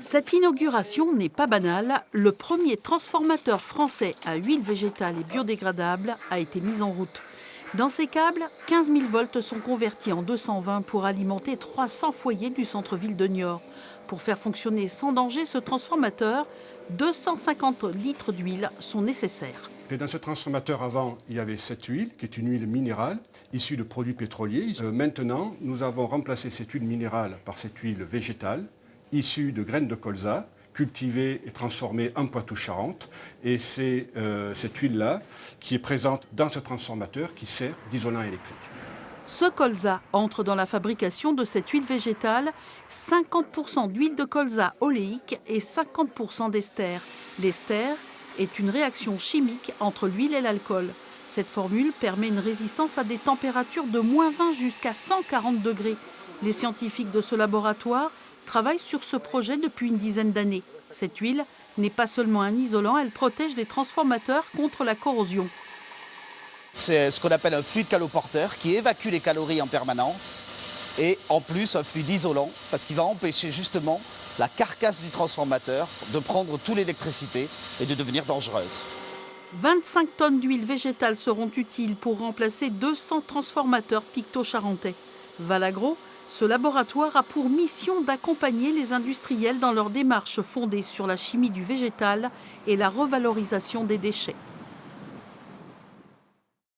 Cette inauguration n'est pas banale. Le premier transformateur français à huile végétale et biodégradable a été mis en route. Dans ces câbles, 15 000 volts sont convertis en 220 pour alimenter 300 foyers du centre-ville de Niort. Pour faire fonctionner sans danger ce transformateur, 250 litres d'huile sont nécessaires. Et dans ce transformateur, avant, il y avait cette huile, qui est une huile minérale, issue de produits pétroliers. Maintenant, nous avons remplacé cette huile minérale par cette huile végétale, issue de graines de colza, cultivée et transformée en Poitou-Charentes. Et c'est cette huile-là qui est présente dans ce transformateur qui sert d'isolant électrique. Ce colza entre dans la fabrication de cette huile végétale, 50% d'huile de colza oléique et 50% d'ester. L'ester est une réaction chimique entre l'huile et l'alcool. Cette formule permet une résistance à des températures de -20 jusqu'à 140 degrés. Les scientifiques de ce laboratoire travaillent sur ce projet depuis une dizaine d'années. Cette huile n'est pas seulement un isolant, elle protège les transformateurs contre la corrosion. C'est ce qu'on appelle un fluide caloporteur qui évacue les calories en permanence et en plus un fluide isolant parce qu'il va empêcher justement la carcasse du transformateur de prendre toute l'électricité et de devenir dangereuse. 25 tonnes d'huile végétale seront utiles pour remplacer 200 transformateurs picto-charentais. Valagro, ce laboratoire a pour mission d'accompagner les industriels dans leur démarche fondée sur la chimie du végétal et la revalorisation des déchets.